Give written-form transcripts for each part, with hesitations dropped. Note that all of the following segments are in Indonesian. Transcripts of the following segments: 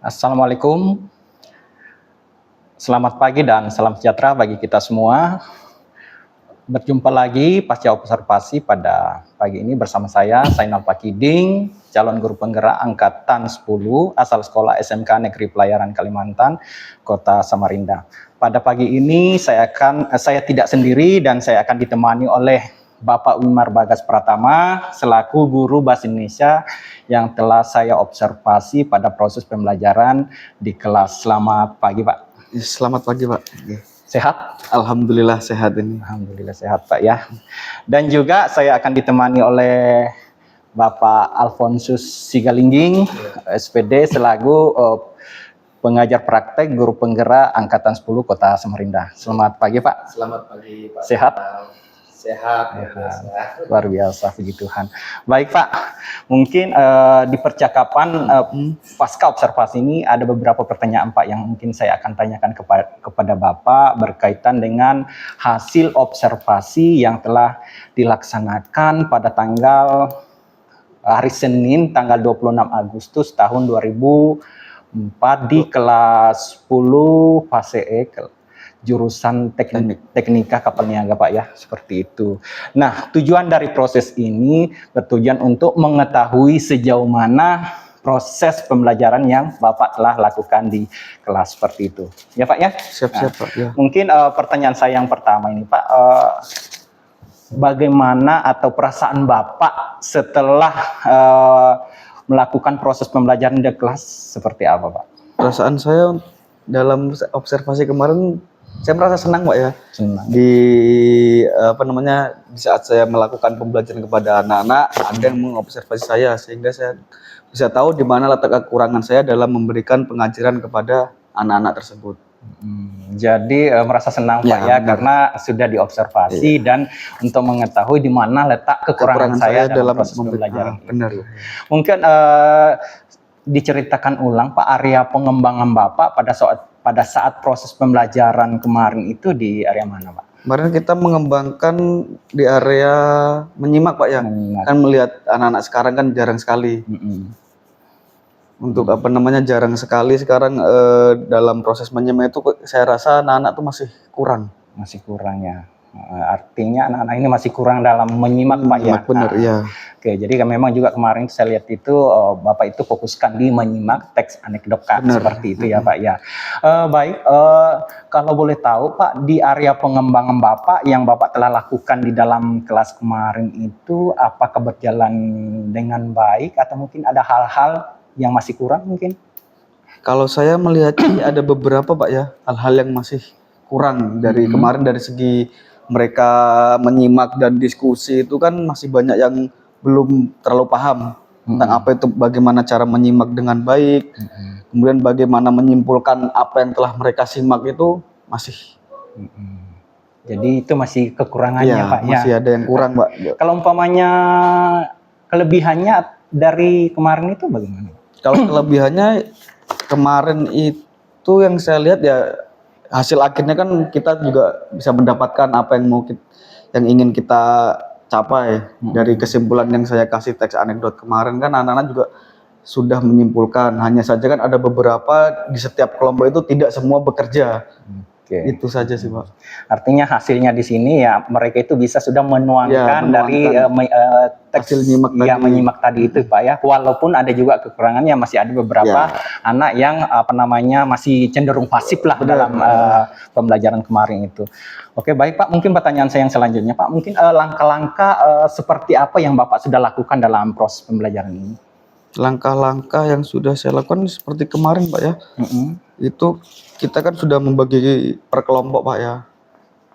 Assalamualaikum, selamat pagi dan salam sejahtera bagi kita semua. Berjumpa lagi pasca observasi pada pagi ini bersama saya, Zainal Pakiding, calon guru penggerak angkatan 10 asal sekolah SMK Negeri Pelayaran Kalimantan, Kota Samarinda. Pada pagi ini saya tidak sendiri dan saya akan ditemani oleh Bapak Wimar Bagas Pratama selaku guru Bahasa Indonesia yang telah saya observasi pada proses pembelajaran di kelas. Selamat pagi, Pak. Selamat pagi, Pak. Sehat? Alhamdulillah sehat ini. Alhamdulillah sehat, Pak ya. Dan juga saya akan ditemani oleh Bapak Alfonsus Sigalingging, SPD selaku pengajar praktek guru penggerak angkatan 10 Kota Samarinda. Selamat pagi, Pak. Selamat pagi, Pak. Sehat? Sehat. Luar biasa, puji Tuhan. Baik, Pak. Mungkin di percakapan pasca observasi ini ada beberapa pertanyaan, Pak, yang mungkin saya akan tanyakan kepada Bapak berkaitan dengan hasil observasi yang telah dilaksanakan pada hari Senin tanggal 26 Agustus tahun 2004 di kelas 10 fase E, jurusan teknika kapal niaga, Pak ya, seperti itu. Nah, tujuan dari proses ini bertujuan untuk mengetahui sejauh mana proses pembelajaran yang Bapak telah lakukan di kelas, seperti itu. Ya, Pak ya? Siap-siap, Pak. Ya. Mungkin pertanyaan saya yang pertama ini, Pak, bagaimana atau perasaan Bapak setelah melakukan proses pembelajaran di kelas seperti apa, Pak? Perasaan saya dalam observasi kemarin, saya merasa senang, Pak ya. Senang. Di saat saya melakukan pembelajaran kepada anak-anak, ada yang mengobservasi saya sehingga saya bisa tahu di mana letak kekurangan saya dalam memberikan pengajaran kepada anak-anak tersebut. Jadi merasa senang, Pak ya, karena sudah diobservasi dan untuk mengetahui di mana letak kekurangan saya dalam proses pembelajaran. Benar. Mungkin diceritakan ulang, Pak, area pengembangan Bapak pada saat proses pembelajaran kemarin itu di area mana, Pak? Kemarin kita mengembangkan di area menyimak, Pak ya. Kan melihat anak-anak sekarang kan jarang sekali. Untuk jarang sekali sekarang dalam proses menyimak itu saya rasa anak-anak tuh masih kurang. Masih kurang ya. Artinya anak-anak ini masih kurang dalam menyimak, Pak ya. Benar, ya. Oke, jadi memang juga kemarin saya lihat itu Bapak itu fokuskan di menyimak teks anekdot seperti itu ya, Pak ya. Baik, kalau boleh tahu, Pak, di area pengembangan Bapak yang Bapak telah lakukan di dalam kelas kemarin itu apakah berjalan dengan baik atau mungkin ada hal-hal yang masih kurang mungkin? Kalau saya melihat ada beberapa, Pak ya, hal-hal yang masih kurang dari kemarin dari segi mereka menyimak dan diskusi itu kan masih banyak yang belum terlalu paham tentang apa itu, bagaimana cara menyimak dengan baik, kemudian bagaimana menyimpulkan apa yang telah mereka simak itu masih. Jadi itu masih kekurangannya, ya, Pak ya. Masih ada yang kurang, Pak. Kalau umpamanya kelebihannya dari kemarin itu bagaimana? Kalau kelebihannya kemarin itu yang saya lihat ya, hasil akhirnya kan kita juga bisa mendapatkan apa yang ingin kita capai. Dari kesimpulan yang saya kasih teks anekdot kemarin kan anak-anak juga sudah menyimpulkan. Hanya saja kan ada beberapa di setiap kelompok itu tidak semua bekerja. Itu saja sih, Pak. Artinya hasilnya di sini ya mereka itu bisa sudah menuangkan dari teks yang menyimak tadi itu, Pak ya. Walaupun ada juga kekurangannya, masih ada beberapa anak yang masih cenderung pasif lah dalam pembelajaran kemarin itu. Oke, baik, Pak. Mungkin pertanyaan saya yang selanjutnya, Pak, mungkin langkah-langkah seperti apa yang Bapak sudah lakukan dalam proses pembelajaran ini? Langkah-langkah yang sudah saya lakukan seperti kemarin, Pak ya. Itu kita kan sudah membagi per kelompok, Pak ya.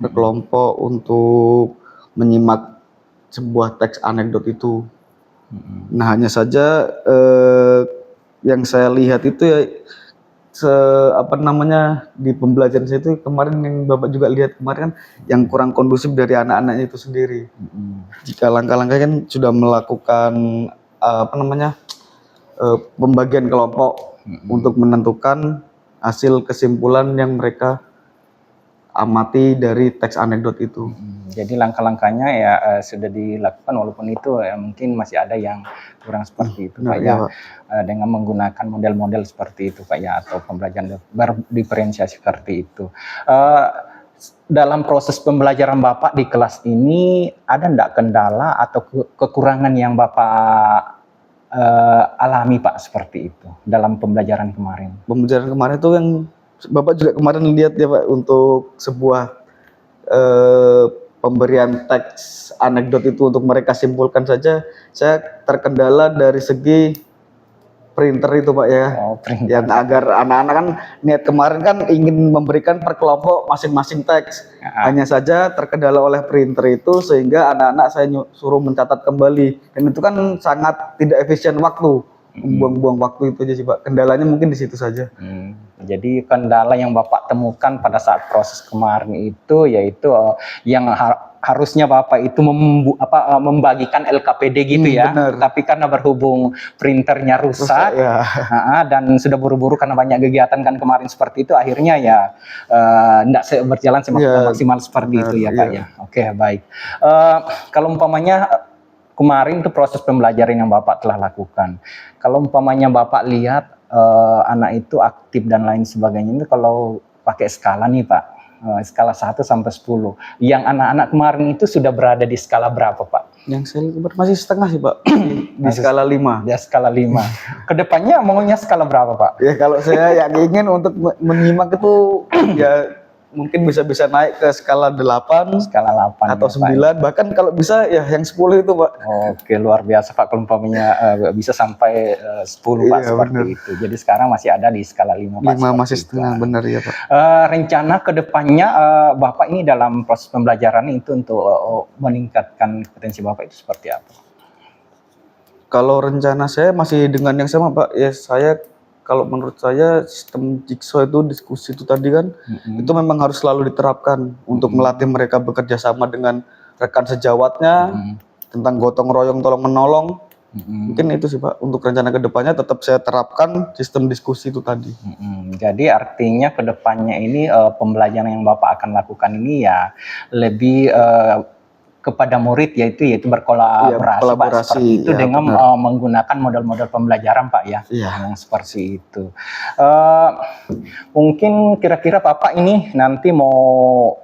Per kelompok untuk menyimak sebuah teks anekdot itu. Nah, hanya saja yang saya lihat itu ya di pembelajaran saya itu kemarin yang Bapak juga lihat kemarin kan yang kurang kondusif dari anak-anaknya itu sendiri. Jika langkah-langkah kan sudah melakukan pembagian kelompok untuk menentukan hasil kesimpulan yang mereka amati dari teks anekdot itu. Jadi langkah-langkahnya ya sudah dilakukan, walaupun itu mungkin masih ada yang kurang seperti itu Pak Iya, ya. Pak. Dengan menggunakan model-model seperti itu Pak ya, atau pembelajaran berdiferensiasi seperti itu. Dalam proses pembelajaran Bapak di kelas ini ada enggak kendala atau kekurangan yang Bapak alami Pak seperti itu dalam pembelajaran kemarin? Pembelajaran kemarin itu yang Bapak juga kemarin lihat ya Pak, untuk sebuah pemberian teks anekdot itu untuk mereka simpulkan saja, saya terkendala dari segi printer itu Pak ya. Oh, printer. Yang agar anak-anak kan niat kemarin kan ingin memberikan per kelompok masing-masing teks. Hanya saja terkendala oleh printer itu sehingga anak-anak saya suruh mencatat kembali, dan itu kan sangat tidak efisien waktu. Buang-buang waktu itu aja sih Pak. Kendalanya mungkin di situ saja. Jadi kendala yang Bapak temukan pada saat proses kemarin itu yaitu yang harusnya Bapak itu membagikan LKPD gitu ya. Benar. Tapi karena berhubung printernya rusak ya. Dan sudah buru-buru karena banyak kegiatan kan kemarin seperti itu, akhirnya ya tidak berjalan maksimal seperti itu ya Pak ya. Oke, baik. Kalau umpamanya kemarin itu proses pembelajaran yang Bapak telah lakukan, kalau umpamanya Bapak lihat anak itu aktif dan lain sebagainya, itu kalau pakai skala nih Pak, skala 1 sampai 10, yang anak-anak kemarin itu sudah berada di skala berapa Pak? Yang saya lihat masih setengah sih Pak, di skala 5. Di skala 5. Kedepannya maunya skala berapa Pak? Ya kalau saya yang ingin untuk menyimak itu ya mungkin bisa naik ke skala 8, skala 8 atau ya, 9, bahkan kalau bisa ya yang 10 itu Pak. Oke, luar biasa Pak, kalau umpamanya bisa sampai 10 Pak, seperti bener. itu. Jadi sekarang masih ada di skala 5 Pak. 5 masih setengah, benar ya Pak. Rencana kedepannya Bapak ini dalam proses pembelajaran itu untuk meningkatkan kompetensi Bapak itu seperti apa? Kalau rencana saya masih dengan yang sama Pak, ya saya kalau menurut saya sistem jigsaw itu diskusi itu tadi kan itu memang harus selalu diterapkan untuk melatih mereka bekerja sama dengan rekan sejawatnya, tentang gotong royong tolong menolong. Mungkin itu sih Pak, untuk rencana kedepannya tetap saya terapkan sistem diskusi itu tadi. Jadi artinya kedepannya ini pembelajaran yang Bapak akan lakukan ini ya lebih kepada murid yaitu berkolaborasi Pak, seperti itu ya, dengan menggunakan model-model pembelajaran Pak ya, yang seperti itu. Mungkin kira-kira Bapak ini nanti mau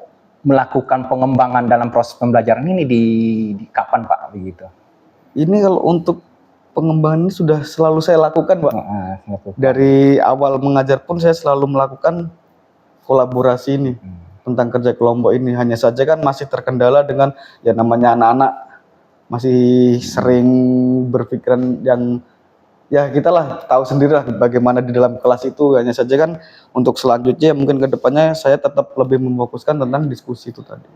melakukan pengembangan dalam proses pembelajaran ini di kapan Pak begitu? Ini kalau untuk pengembangan ini sudah selalu saya lakukan Pak. Dari awal mengajar pun saya selalu melakukan kolaborasi ini. Tentang kerja kelompok ini, hanya saja kan masih terkendala dengan ya namanya anak-anak masih sering berpikiran yang ya kita lah tahu sendiri lah bagaimana di dalam kelas itu. Hanya saja kan untuk selanjutnya mungkin kedepannya saya tetap lebih memfokuskan tentang diskusi itu tadi.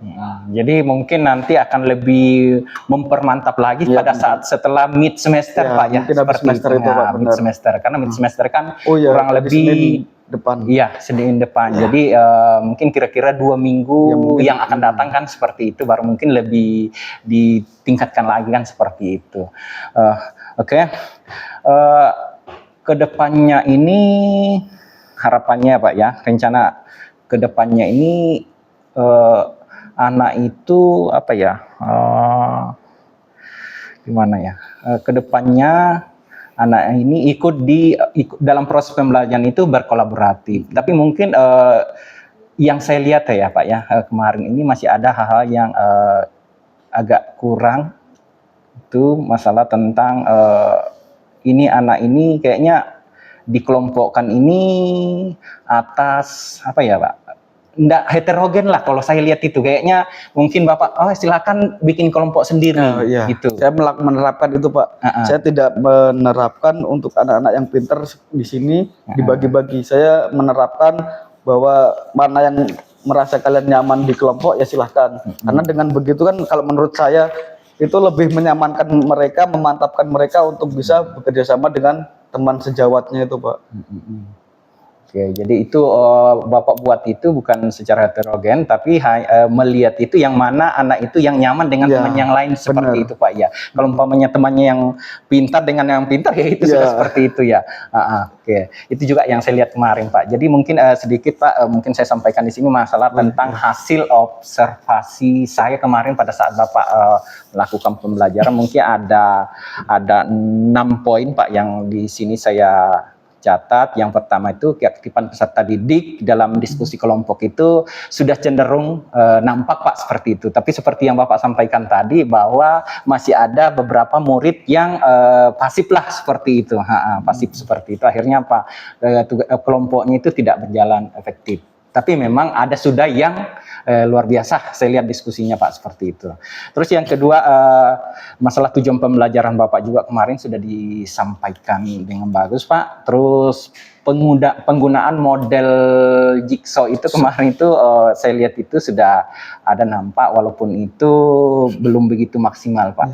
Jadi mungkin nanti akan lebih mempermantap lagi pada saat setelah mid semester Pak ya, mungkin habis semester itu Pak, mid semester, karena mid semester kan kurang lebih depan. Iya, Senin depan. Jadi mungkin kira-kira 2 minggu yang akan datang kan seperti itu, baru mungkin lebih ditingkatkan lagi kan seperti itu. Oke. Kedepannya ini harapannya Pak ya, rencana kedepannya ini anak itu apa ya? Gimana ya? Kedepannya anak ini ikut dalam proses pembelajaran itu berkolaboratif. Tapi mungkin yang saya lihat ya Pak ya, kemarin ini masih ada hal-hal yang agak kurang. Itu masalah tentang ini anak ini kayaknya dikelompokkan ini atas apa ya Pak? Nggak heterogen lah kalau saya lihat itu, kayaknya mungkin Bapak silakan bikin kelompok sendiri gitu. Saya menerapkan itu Pak. Saya tidak menerapkan untuk anak-anak yang pintar di sini dibagi-bagi. Saya menerapkan bahwa mana yang merasa kalian nyaman di kelompok ya silahkan. Karena dengan begitu kan kalau menurut saya itu lebih menyamankan mereka, memantapkan mereka untuk bisa bekerja sama dengan teman sejawatnya itu Pak. Oke, jadi itu Bapak buat itu bukan secara heterogen, tapi melihat itu yang mana anak itu yang nyaman dengan Ya, teman yang lain seperti benar. itu Pak ya. Kalau umpamanya temannya yang pintar dengan yang pintar ya itu sudah Ya. seperti itu ya. Oke, itu juga yang saya lihat kemarin Pak. Jadi mungkin sedikit Pak, mungkin saya sampaikan di sini masalah tentang hasil observasi saya kemarin pada saat Bapak melakukan pembelajaran. Mungkin ada 6 poin Pak yang di sini saya catat. Yang pertama itu keaktifan peserta didik dalam diskusi kelompok itu sudah cenderung nampak Pak seperti itu. Tapi seperti yang Bapak sampaikan tadi bahwa masih ada beberapa murid yang pasif lah seperti itu. Pasif seperti itu. Akhirnya Pak kelompoknya itu tidak berjalan efektif. Tapi memang ada sudah yang luar biasa, saya lihat diskusinya Pak seperti itu. Terus yang kedua, masalah tujuan pembelajaran Bapak juga kemarin sudah disampaikan dengan bagus Pak. Terus penggunaan model jigsaw itu kemarin itu saya lihat itu sudah ada nampak, walaupun itu belum begitu maksimal Pak.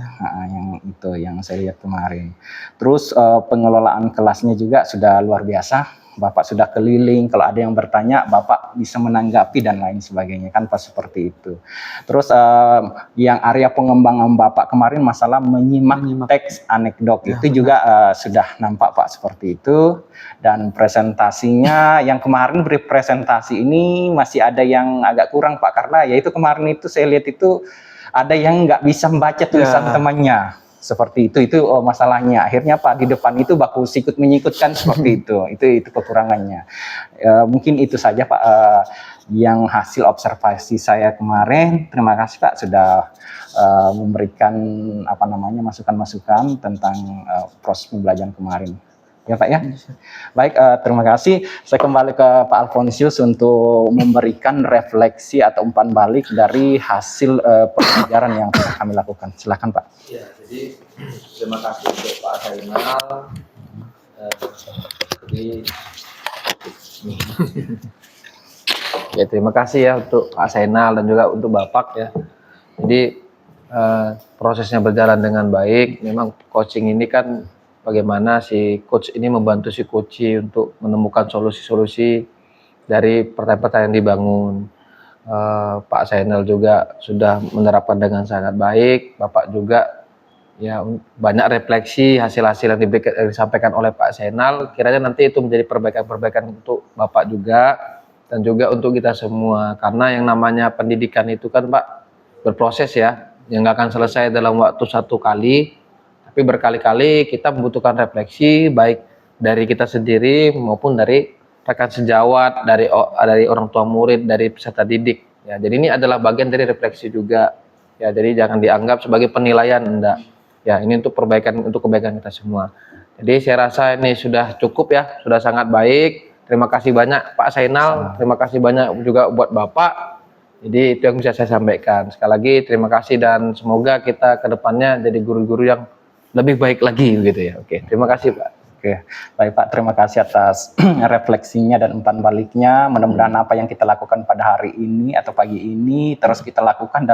Yang itu yang saya lihat kemarin. Terus pengelolaan kelasnya juga sudah luar biasa. Bapak sudah keliling, kalau ada yang bertanya, Bapak bisa menanggapi dan lain sebagainya, kan Pak seperti itu. Terus yang area pengembangan Bapak kemarin masalah menyimak teks anekdot itu juga sudah nampak Pak seperti itu. Dan presentasinya yang kemarin beri presentasi ini masih ada yang agak kurang Pak, karena yaitu kemarin itu saya lihat itu ada yang nggak bisa membaca tulisan temannya. Seperti itu masalahnya. Akhirnya Pak di depan itu baku sikut menyikutkan seperti itu. Itu kekurangannya. Mungkin itu saja Pak yang hasil observasi saya kemarin. Terima kasih Pak sudah memberikan masukan-masukan tentang proses pembelajaran kemarin. Ya Pak ya. Baik, terima kasih. Saya kembali ke Pak Alfonsius untuk memberikan refleksi atau umpan balik dari hasil pembelajaran yang kami lakukan. Silakan Pak. Ya, jadi terima kasih untuk Pak Zainal. Ya, terima kasih ya untuk Pak Zainal dan juga untuk Bapak ya. Jadi prosesnya berjalan dengan baik. Memang coaching ini kan bagaimana si coach ini membantu si coach untuk menemukan solusi-solusi dari pertanyaan-pertanyaan yang dibangun. Pak Zainal juga sudah menerapkan dengan sangat baik. Bapak juga ya banyak refleksi hasil-hasil yang disampaikan oleh Pak Zainal. Kiranya nanti itu menjadi perbaikan-perbaikan untuk Bapak juga dan juga untuk kita semua. Karena yang namanya pendidikan itu kan Pak berproses ya, yang nggak akan selesai dalam waktu satu kali. Tapi berkali-kali kita membutuhkan refleksi baik dari kita sendiri maupun dari rekan sejawat, dari orang tua murid, dari peserta didik. Ya, jadi ini adalah bagian dari refleksi juga. Ya, jadi jangan dianggap sebagai penilaian, enggak. Ya, ini untuk kebaikan kita semua. Jadi saya rasa ini sudah cukup ya, sudah sangat baik. Terima kasih banyak Pak Zainal, terima kasih banyak juga buat Bapak. Jadi itu yang bisa saya sampaikan. Sekali lagi terima kasih dan semoga kita ke depannya jadi guru-guru yang lebih baik lagi gitu ya. Oke, terima kasih Pak. Oke, baik Pak, terima kasih atas refleksinya dan umpan baliknya. Mudah-mudahan apa yang kita lakukan pada hari ini atau pagi ini terus kita lakukan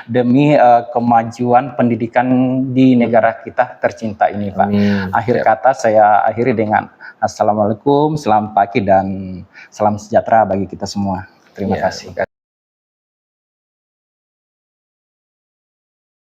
demi kemajuan pendidikan di negara kita tercinta ini Pak. Akhir kata saya akhiri dengan Assalamualaikum, selamat pagi dan salam sejahtera bagi kita semua. Terima kasih.